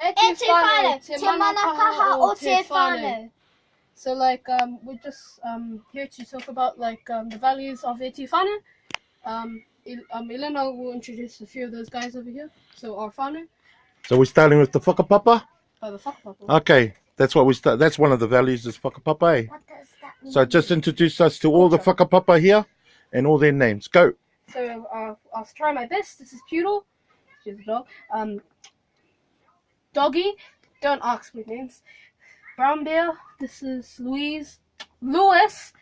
E te whānau, te manakaha o te whānau. So like we're just here to talk about like the values of e te whānau. Elena will introduce a few of those guys over here. So our whānau. So we're starting with the whakapapa? The whakapapa. Okay, that's what we start. That's one of the values is whakapapa, eh? What does that mean? So just introduce us to all the whakapapa here and all their names. Go. So I'll try my best. This is Poodle. She's a dog. Doggy. Don't ask me names. Brown Bear. This is Louis. Can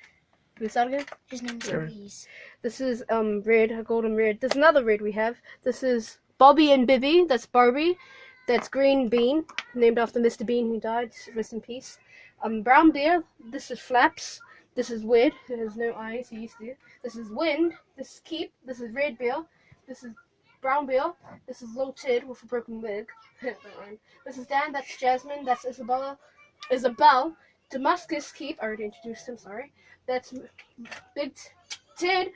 we start again? His name's Louise. This is Red, a golden red. There's another red we have. This is Bobby and Bibby. That's Barbie. That's Green Bean, named after Mr. Bean who died. Rest in peace. Brown Bear. This is Flaps. This is Wed, who has no eyes. He used to. This is Wind. This is Keep. This is Red Bear. This is Brown Bear. This is Little Tid with a broken leg. This is Dan. That's Jasmine. That's Isabel. Damascus Keep. I already introduced him. Sorry. That's Big Tid.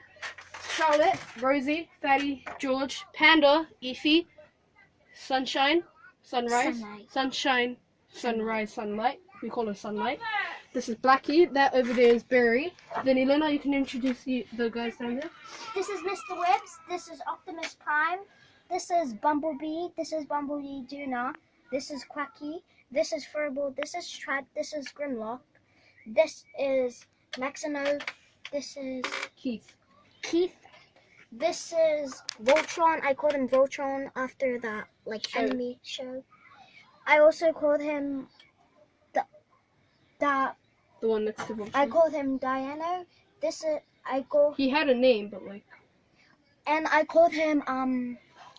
Charlotte. Rosie. Fatty. George. Panda. Effie. Sunshine. Sunrise. Sunshine. Sunrise. Sunlight. We call her Sunlight. This is Blackie. That over there is Barry. Then Elena, you can introduce the guys down there. This is Mr. Webbs. This is Optimus Prime. This is Bumblebee. This is Bumblebee Juna. This is Quacky. This is Furble. This is Shred. This is Grimlock. This is Maximo. This is Keith. This is Voltron. I called him Voltron after that anime show. I also called him the one next to Voltron. I called him Diano. He had a name, but and I called him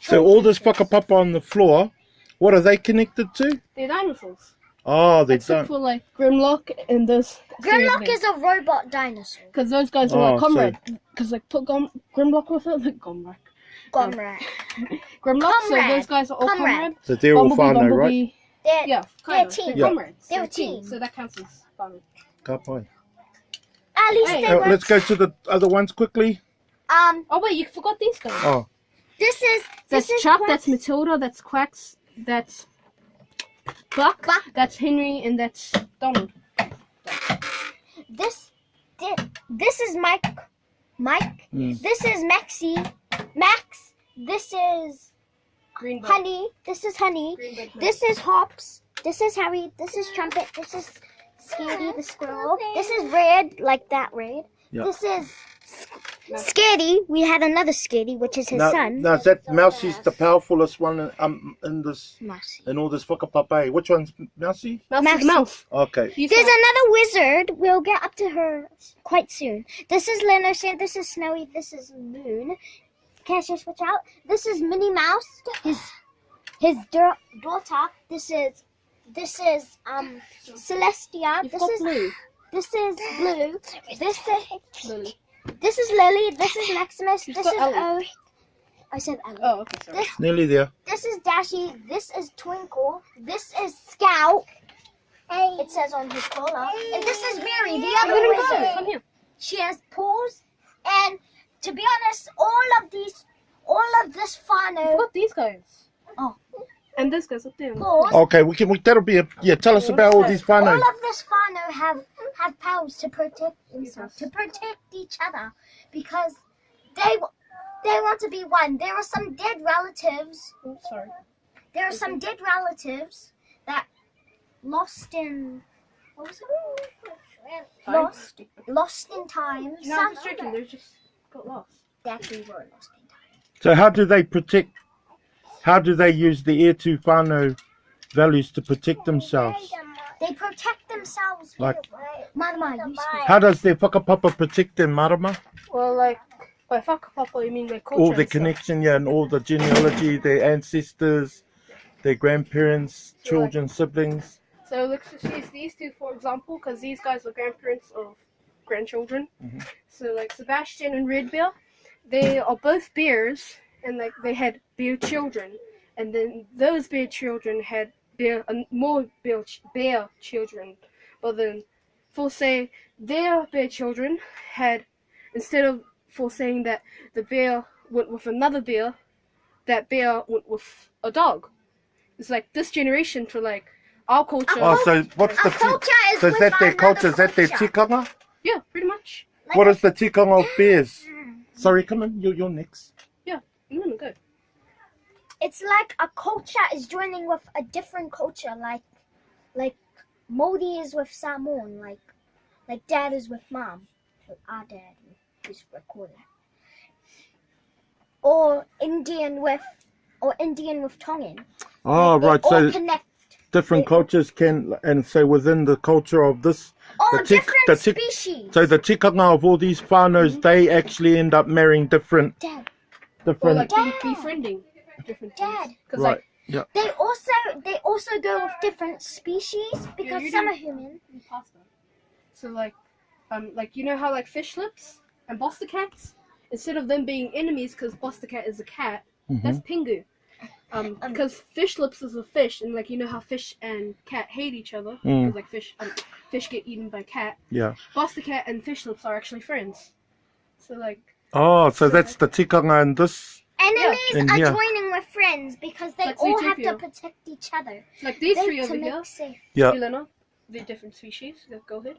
So all this whakapapa on the floor, what are they connected to? They're dinosaurs. Oh, they Except don't. for Grimlock and those. Grimlock is a robot dinosaur. Because those guys are like comrade. Because put Grimlock with it, Gomrad. Grimlock. So those guys are all comrade. So they're all whānau, right? They're team. They're comrades. They're a team. So that counts as whānau. Ka pai. At least they were. Let's go to the other ones quickly. Oh wait, you forgot these guys. Oh. This is Chuck. Quacks. That's Matilda. That's Quacks. That's Buck. That's Henry, and that's Donald. This is Mike. This is Maxie. Max. This is Greenberg. Honey. This is Honey. This is Hops. This is Harry. This is Trumpet. This is Scaredy the squirrel. This is Red, like that Red. Yep. This is Scaredy. We had another Scaredy, which is his son. No, that Mousie's the powerfulest one in this Mousy. in all this whakapapa. Which one's Mousie? Mouse. Okay. There's another wizard. We'll get up to her quite soon. This is Leno. This is Snowy. This is Moon. Cassius, switch out. This is Minnie Mouse. His daughter. This is Celestia. You've got Blue. This is Blue. Lily. This is Lily. This is Maximus. You've This got is Ellie. I said Ellie. Oh, okay, sorry. Nearly there. This is Dashy. This is Twinkle. This is Scout. It says on his collar. And this is Mary, the other wizard. Come here. She has paws. And to be honest, all of this You've whānau got these guys. Oh. And this guy's up there. paws. Okay, that'll be tell us about all these All whānau. of this whānau have powers to protect themselves, to protect each other, because they want to be one. There are some dead relatives. Oh, sorry. There are some dead relatives that lost in what was it? Lost in time. No, I'm just joking. They just got lost. That we were lost in time. So how do they use the e te whānau values to protect themselves? They protect themselves. Like- Marama, you speak. How does their whakapapa protect their marama? Well, by whakapapa, you mean their culture. All their and stuff. connection, and all the genealogy, their ancestors, their grandparents, children, siblings. So let's just use these two for example, because these guys are grandparents of grandchildren. So Sebastian and Red Bear, they are both bears, and they had bear children, and then those bear children had more bear children. But then, for say their bear children had, instead of for saying that the bear went with another bear, that bear went with a dog. It's like this generation for like our culture. Oh, so what's Our the culture is so is with that their another culture? Is that their culture. tikanga? Yeah, pretty much. Like What a- is the tikanga of bears? Sorry, come on, you're next. I'm gonna go. It's like a culture is joining with a different culture, like Modi is with Samoan, like dad is with mom, with our dad who's recording, or Indian with Tongan. Oh, Like, they right. all So connect. different cultures can, and so within the culture of this, All different tik- species. so the tikanga of all these whānaus, they actually end up marrying different, Dad, Or like Dad. befriending different things. Dad. Because right? like Yeah. They also go with different species because you some do- are human. pasta. So like you know how like fish lips and Boster cats, instead of them being enemies because Boster cat is a cat, that's Pingu. Because fish lips is a fish, and like you know how fish and cat hate each other because like fish get eaten by cat. Yeah. Boster cat and fish lips are actually friends. So like Oh, so that's the tikanga and this. Enemies And are here. joining with friends because they Like all have to Zootopia. protect each other. like these They three to over here, make safe. Yeah. Elena, they're different species. Go ahead.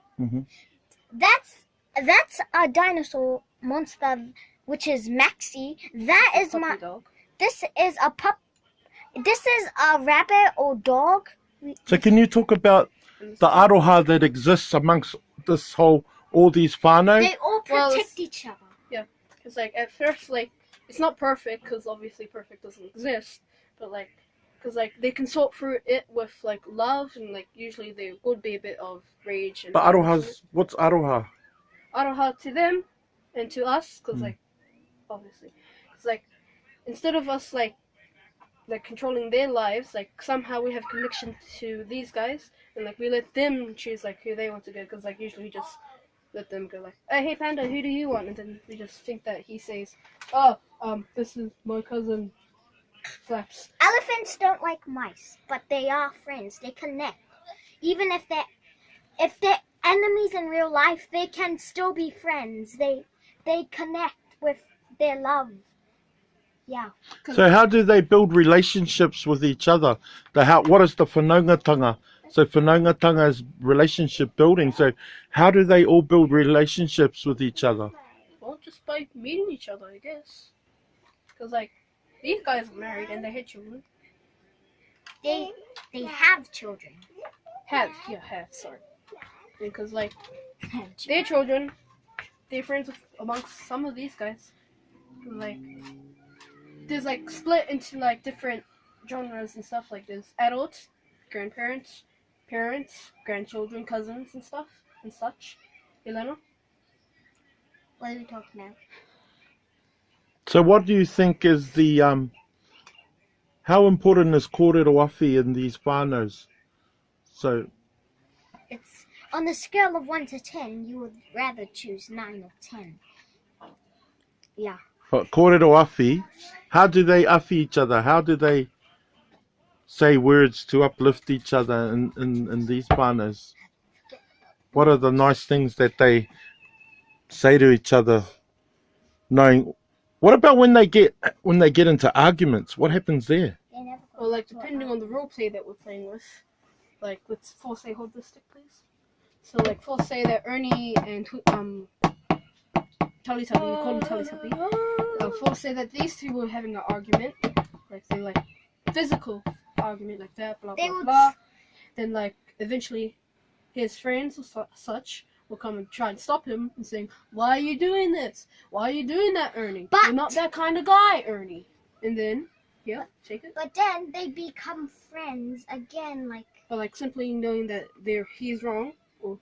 That's a dinosaur monster, which is Maxie. That is Puppy my. dog. This is a pup. This is a rabbit or dog. So can you talk about the aroha that exists amongst this all these whānau? They all Well, protect each other. Because like at first like it's not perfect because obviously perfect doesn't exist, but like because like they can sort through it with like love and like usually there would be a bit of rage and But aroha's, what's aroha? aroha to them and to us because like obviously because like instead of us like controlling their lives, like somehow we have connection to these guys and like we let them choose like who they want to go because like usually we just let them go like, hey Panda, who do you want? And then we just think that he says, oh, this is my cousin Flaps. Elephants don't like mice, but they are friends. They connect. Even if they're enemies in real life, they can still be friends. They connect with their love. Yeah. So how do they build relationships with each other? What is the whanaungatanga? So whanaungatanga is relationship building. So how do they all build relationships with each other? Well, just by meeting each other, I guess. Because like these guys are married and they had children. They have children. Have, sorry. Because like their children, they're friends with amongst some of these guys. Like there's like split into like different genres and stuff. Like there's adults, grandparents, parents, grandchildren, cousins and stuff and such. Elena? What are we talking about? So what do you think is the how important is kōrero awhi in these whānaus? So It's on a scale of 1 to 10. You would rather choose 9 or 10. Yeah. but kōrero awhi, how do they awhi each other? How do they say words to uplift each other in these whānaus? What are the nice things that they say to each other? Knowing, what about when they get into arguments? What happens there? They never go Or like to depending a- on the role play that we're playing with. Like let's say hold this stick please. So like say that Ernie and Tully Tubby, we call him Tully Tubby. Say that these two were having an argument. Like they like physical argument like that, blah They blah would- blah. Then like eventually his friends or such will come and try and stop him and saying, why are you doing this? Why are you doing that, Ernie? But- You're not that kind of guy, Ernie. And then, shake it. But then they become friends again, like Or like simply knowing that he's wrong, or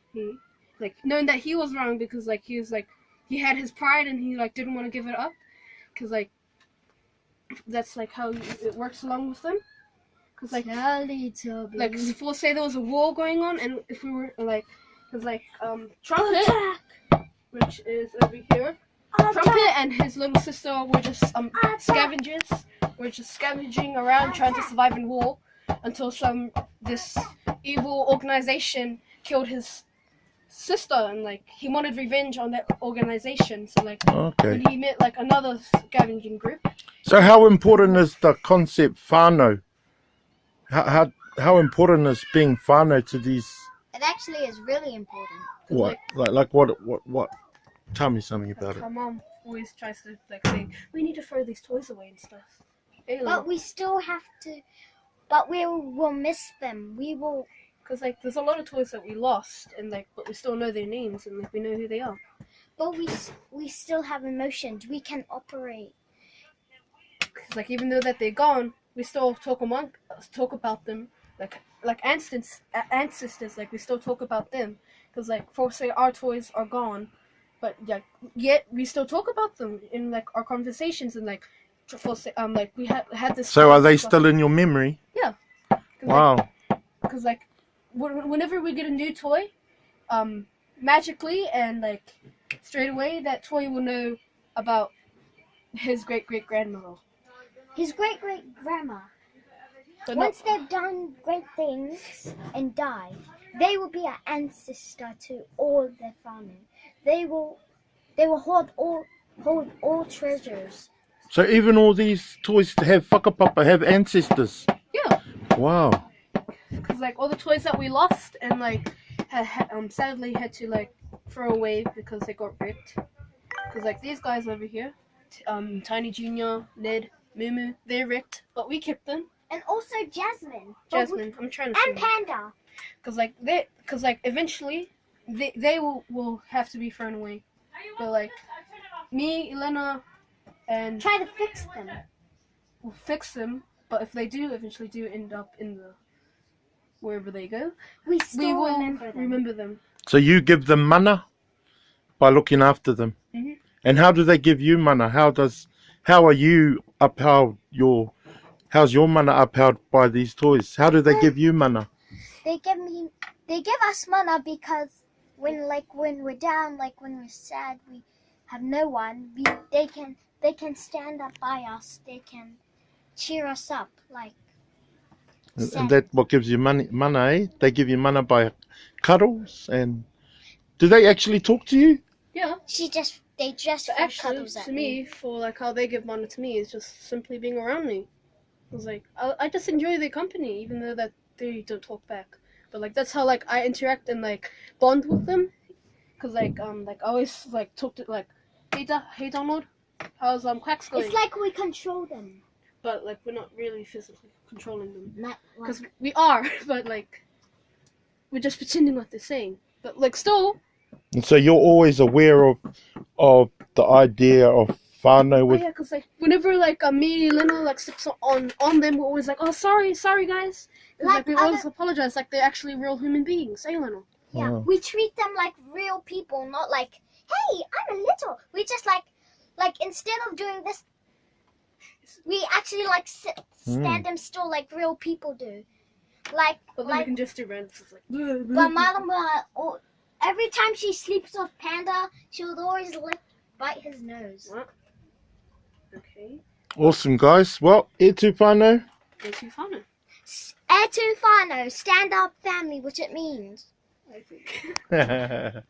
knowing that he was wrong because like he was like he had his pride and he like didn't want to give it up, because like that's like how it works along with them. Because like suppose say there was a war going on, and if we were like, because like Trumpet, which is over here, Trumpet and his little sister were just scavengers. We're just scavenging around trying to survive in war until this evil organization killed his sister, and like he wanted revenge on that organization. So like Okay. when he met like another scavenging group. So how important is the concept whānau How important is being whānau to these? It actually is really important. What? Like what? Tell me something about it. My mom always tries to like say, we need to throw these toys away and stuff. Hey, But we still have to. But we will miss them. We will. Because like there's a lot of toys that we lost, and like but we still know their names and like we know who they are. But we still have emotions. We can operate. Cause like even though that they're gone, we still talk about them like ancestors. Like we still talk about them. Cause like for say our toys are gone, but like yet we still talk about them in like our conversations and like for say like we had this. So are they still in your memory? Yeah. Wow. Because like whenever we get a new toy, magically and like straight away that toy will know about his great grandmother. His great grandma. But Once they've done great things and died, they will be an ancestor to all their family. They will hold all treasures. So even all these toys have whakapapa, have ancestors. Yeah. Wow. Because like all the toys that we lost and like sadly had to like throw away because they got ripped. Because like these guys over here, Tiny Junior, Ned, Mumu, they're ripped, but we kept them. And also Jasmine. I'm trying to. And Panda. Because like eventually, they will have to be thrown away. But like me, Elena, and Try to fix them. we'll fix them. But if they do eventually end up in the wherever they go, We will remember them. So you give them mana by looking after them. Mhm. And how do they give you mana? How are you upheld how's your mana upheld by these toys? How do they give you mana? They give us mana because when we're down, like when we're sad, we have no one. They can stand up by us. They can cheer us up. Like And that's what gives you mana, eh? They give you mana by cuddles. And do they actually talk to you? yeah. they just But throw actually, cuddles at to me, for like how they give mana to me is just simply being around me. I was like, I just enjoy their company, even though that they don't talk back. But like that's how like I interact and like bond with them. Cause like I always like talk to like, hey Donald, how's Quacks going? It's like we control them. But like we're not really physically controlling them. Not Because we are, but like we're just pretending what they're saying. But like still. And so you're always aware of the idea of whānau with... Oh yeah, because like whenever like me and Lena like steps on them, we're always like, oh sorry guys. Like we always apologize, like they're actually real human beings. Hey Lena. Yeah, Wow. we treat them like real people, not like, hey, I'm a little. We just like instead of doing this, we actually like stand them still like real people do. Like, But then we can just do random stuff like. but Malama, every time she sleeps with Panda, she would always bite his nose. What? Okay. Awesome, guys. Well, e tu whānau. Go too far now, E tu whānau, stand up family, which it means. I think.